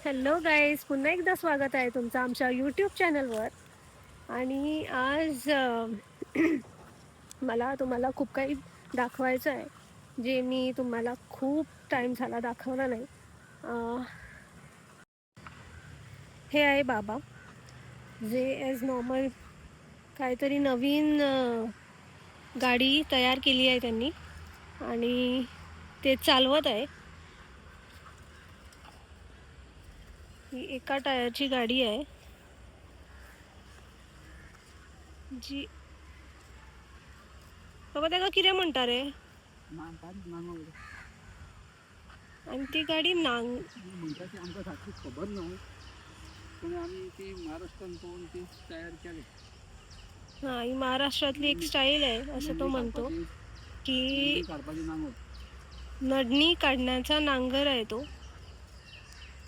Hello guys, पुन्हा एकदा स्वागत आहे तुमचं आमच्या यूट्यूब चॅनलवर. आणि आज मला तुम्हाला खूप काही दाखवायचं आहे, जे मी तुम्हाला खूप टाईम झाला दाखवलं नाही. हे आहे बाबा, जे ॲज नॉर्मल काहीतरी नवीन गाडी तयार केली आहे त्यांनी आणि ते चालवत आहे. ही एका टायरची गाडी आहे जी बाबा त्याला किती म्हणता रे. आणि ती गाडी म्हणतात आमच्या सारखी खबर नाही, पण आम्ही ती महाराष्ट्रातून ती तयार केली. हा, ही महाराष्ट्रातली एक स्टाईल आहे असं तो म्हणतो की नडणी काढण्याचा नांगर आहे तो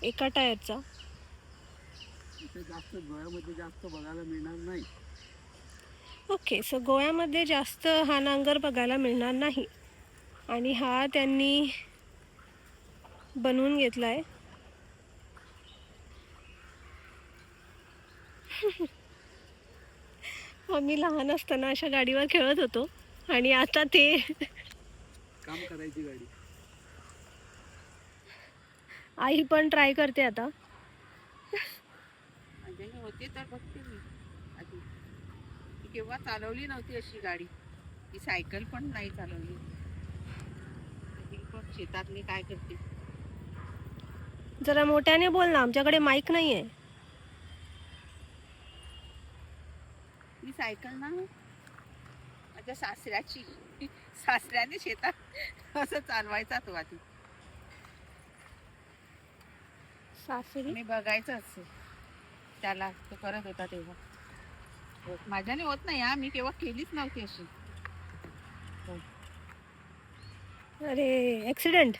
एका टायरचा. जास्त गोव्यामध्ये जास्त बघायला मिळणार नाही. ओके, सो गोव्यामध्ये जास्त हा नांगर बघायला मिळणार नाही आणि हा त्यांनी बनवून घेतला आहे. आम्ही लहान असताना अशा गाडीवर खेळत होतो आणि आता ते काम करायची गाडी. आई पण ट्राय करते आता. होते तर बघते मी आधी. केव्हा चालवली नव्हती अशी गाडी. ती सायकल पण नाही चालवली. पण शेतात मी काय करते. जरा मोठ्याने बोल ना, आमच्याकडे माईक नाही आहे. ती सायकल ना माझ्या सासऱ्याची. सासऱ्याने शेतात असं चालवायचा तो आधी. सासरी मी बघायचंच त्याला, तो करत होता तेव्हा. माझ्याने होत नाही हा, मी तेव्हा केलीच नव्हती अशी. अरे ॲक्सिडेंट.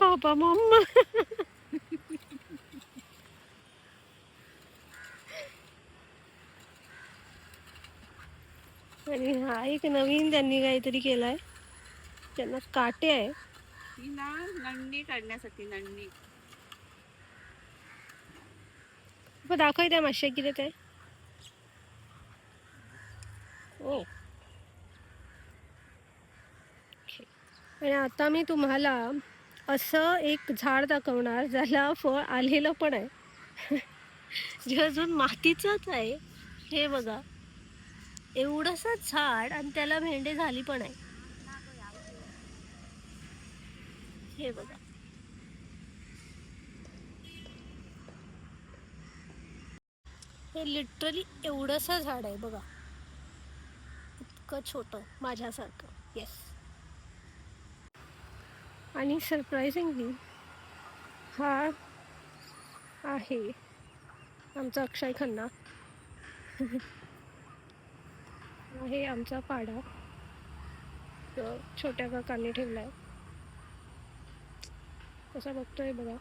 पापा मम्मा. आणि हा एक नवीन त्यांनी काहीतरी केलाय, त्यांना काटे आहे. ती ना नंदी काढण्यासाठी. नंदी दाखव त्या माश्या किती ते. ओ, आणि आता मी तुम्हाला असं एक झाड दाखवणार ज्याला फळ आलेलं पण आहे. जे अजून मातीचंच आहे. हे बघा, एवढंसं झाड आणि त्याला भेंडे झाली पण आहे. हे बघा, हे लिटरली एवढंसं झाड आहे बघा, इतकं छोटं माझ्यासारखं. येस. आणि सरप्रायझिंगली हा आहे आमचा अक्षय खन्ना. आहे आमचा पाडा, तो छोट्या काकांनी ठेवलाय. कसा बघतोय बघा.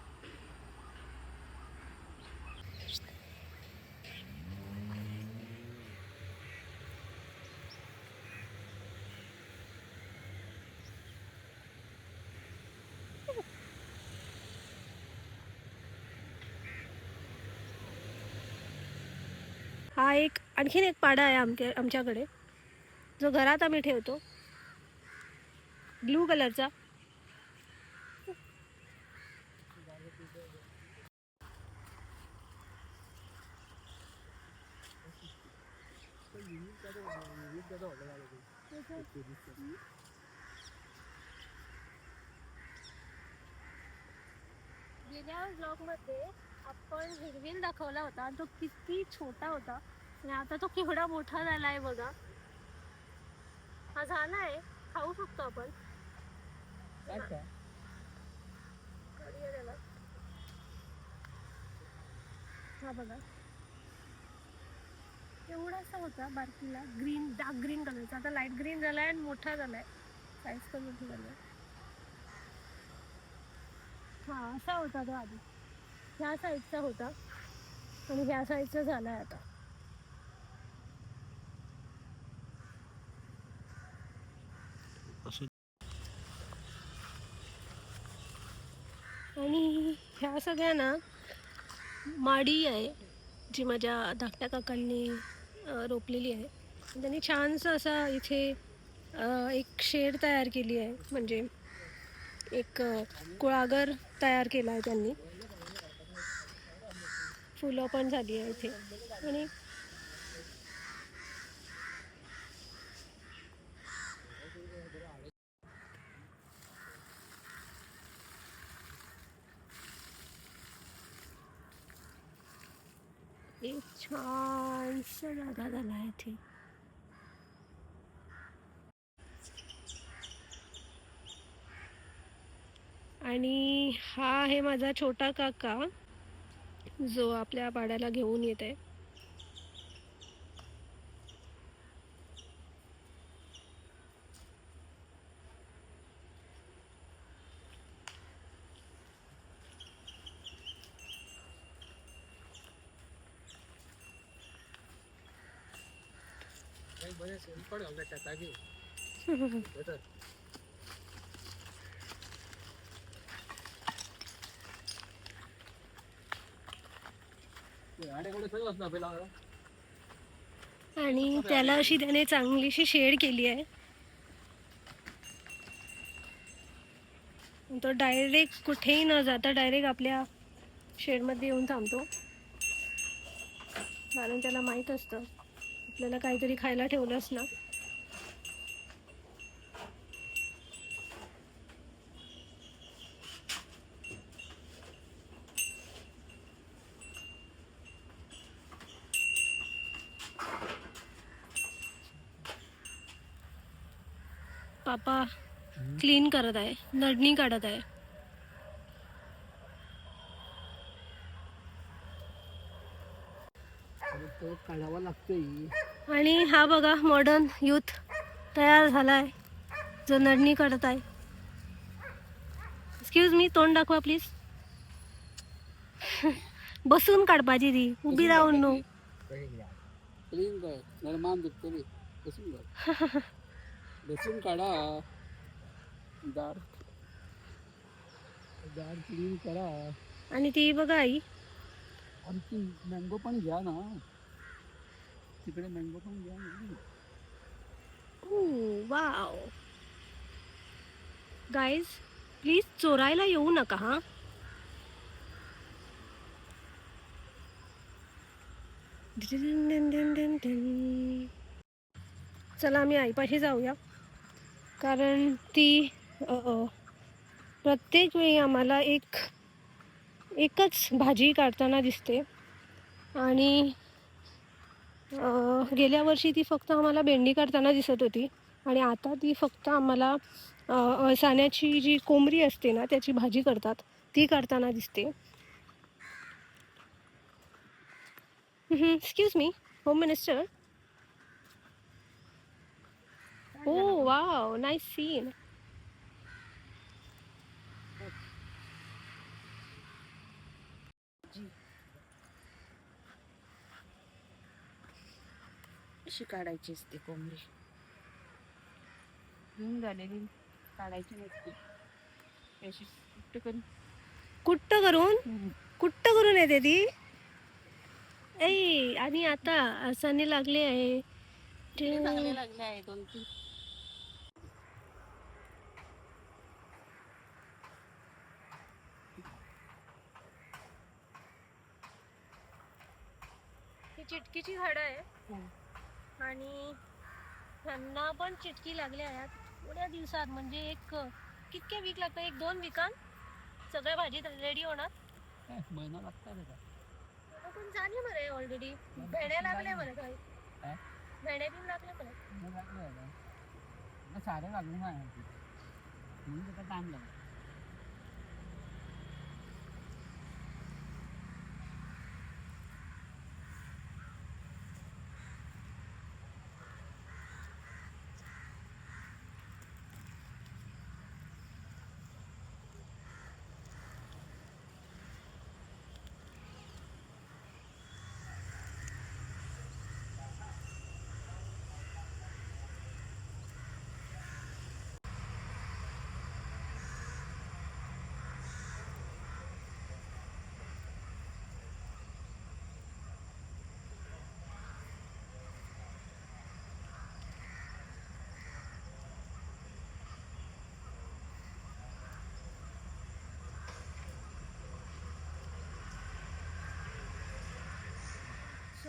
हा एक आणखीन एक पाडा आहे आमच्याकडे, जो घरात आम्ही ठेवतो, ब्लू कलरचा. गेल्या ब्लॉगमध्ये आपण हिरवीन दाखवला होता, तो किती छोटा होता आणि आता तो केवढा मोठा झाला आहे बघा. हा झाला आहे, खाऊ शकतो आपण. हा बघा, एवढासा होता बारकीला, ग्रीन, डार्क ग्रीन कलरचा. आता लाईट ग्रीन झालाय आणि मोठा झालाय, साईज पण मोठी झाली. हा असा होता तो आधी, ह्या साईडचा होता आणि ह्या साईडचा झालाय आता. आणि ह्या सगळ्या ना माडी आहे जी माझ्या धाकट्या काकांनी रोपलेली आहे. त्यांनी छानसं असा इथे एक शेड तयार केली आहे, म्हणजे एक कुळागर तयार केला आहे त्यांनी. फुलं पण झाली आहे इथे. आणि एक छानसा जागा झाला आहे इथे. आणि हा आहे माझा छोटा काका जो आपल्या पाड्याला घेऊन येत आहे. आणि त्याला अशी त्याने चांगलीशी शेड केली आहे. तो डायरेक्ट कुठेही न जाता डायरेक्ट आपल्या शेडमध्ये येऊन थांबतो, कारण त्याला माहीत असतं आपल्याला काहीतरी खायला ठेवलंच ना. पापा क्लीन करत आहे, नडणी काढत आहे. तो काढावा लागतोय. आणि हा बघा मॉडर्न यूथ तयार झालाय जो नडणी काढत आहे. एक्सक्यूज मी, तोंड दाखवा प्लीज. बसून काढ पाहिजे ती, उभी राहून नो. क्लीन कर, नरमान दुखतली. बसून कर. बसून काढा. दार दार क्लीन करा. आणि ती बघा आई, आणि ती मँगो पण घ्या ना, तिकडे मँगो पण घ्या ना. वाव गाईज, प्लीज चोरायला येऊ नका हा. चला आम्ही आईपाशी जाऊया, कारण ती प्रत्येक वेळी आम्हाला एकच भाजी काढताना दिसते. आणि गेल्या वर्षी ती फक्त आम्हाला भेंडी काढताना दिसत होती, आणि आता ती फक्त आम्हाला अळसाण्याची जी कोंबरी असते ना त्याची भाजी करतात ती काढताना दिसते. Excuse me, home minister. Oh wow, nice scene. अशी काढायची असते कोंबडी, घेऊन झालेली काढायची नसते. अशी कुट्ट कुट्ट करून येते ती. ऐ, आणि आता अळसाने लागले आहे. चांगले लागले आहे 2-3. ही चिटकीची झाडं आहे आणि त्यांना पण चिटकी लागली आहे. थोड्या दिवसात, म्हणजे एक कितके वीक लागतं, 1-2 वीकांत सगळ्या भाजी रेडी होणार. महिना लागतात का? पण झाली बरे ऑलरेडी. भेण्या लागले बरं, काही भेण्या बिन लागले बरं. सारे लागले नाही, टाइम लागला.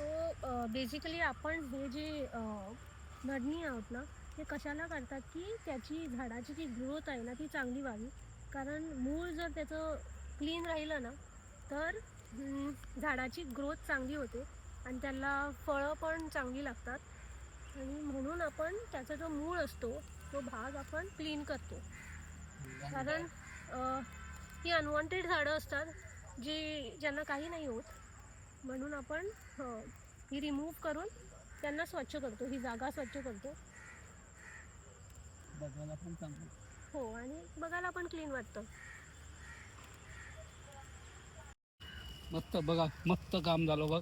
सो बेसिकली आपण हे जे नडणी आहोत ना ते कशाला करतात की त्याची झाडाची जी ग्रोथ आहे ना ती चांगली व्हावी. कारण मूळ जर त्याचं क्लीन राहिलं ना तर झाडाची ग्रोथ चांगली होते आणि त्याला फळं पण चांगली लागतात. आणि म्हणून आपण त्याचा जो मूळ असतो तो भाग आपण क्लीन करतो. कारण ही अनवॉन्टेड झाडं असतात ज्यांना काही नाही होत, म्हणून आपण ही रिमूव्ह करून त्यांना स्वच्छ करतो, ही जागा स्वच्छ करतो. बघायला पण चांगलं. हो, आणि बघायला पण क्लीन वाटतं. मस्त बघा, मस्त काम झालं बघ.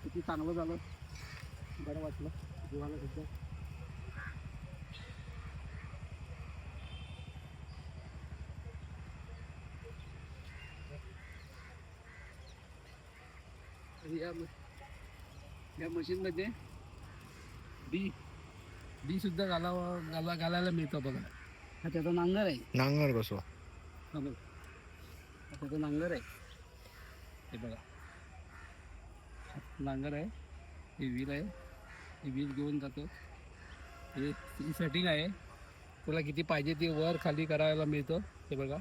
किती चांगलं झालं, बरं वाटलं जीवाला सुद्धा. या मशीनमध्ये बी सुद्धा घालायला मिळतं बघा. हा त्याचा नांगर आहे. नांगर बसवा. हा बघ, हा त्याचा नांगर आहे. हे बघा, हा नांगर आहे, हे वीर आहे, हे वीर घेऊन जातो. हे सेटिंग आहे, तुला किती पाहिजे ते वर खाली करायला मिळतं. हे बघा,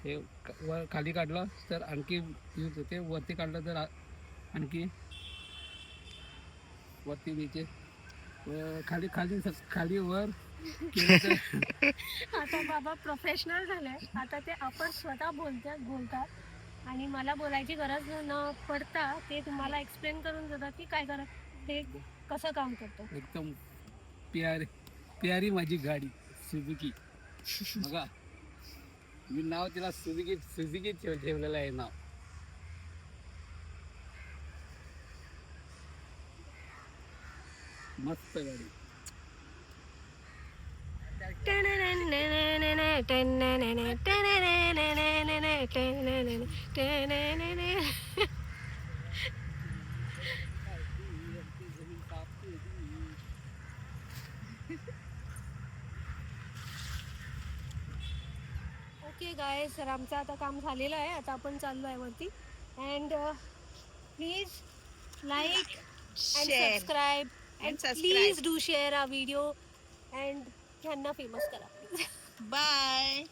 हे वर खाली काढलं तर आणखी यूज होते, वरती काढलं तर आणखी वरती नीचे, खाली खाली खाली वर केलं तर आता बाबा प्रोफेशनल झालाय, आता ते आपण स्वतः बोलतात आणि मला बोलायची गरज न पडता ते तुम्हाला एक्सप्लेन करून देतात की काय करत ते कसं काम करतं. एकदम प्यारी माझी गाडी सुझुकी. बघा, मी नाव तिला सुझुकी ठेवलेलं आहे नाव. मस्त गाडी. ओके गायस, तर आमचं आता काम झालेलं आहे. आता आपण चाललो आहे वरती. And please like and Share subscribe and and subscribe. Please do share a video and ह्यांना फेमस करा प्लीज. बाय.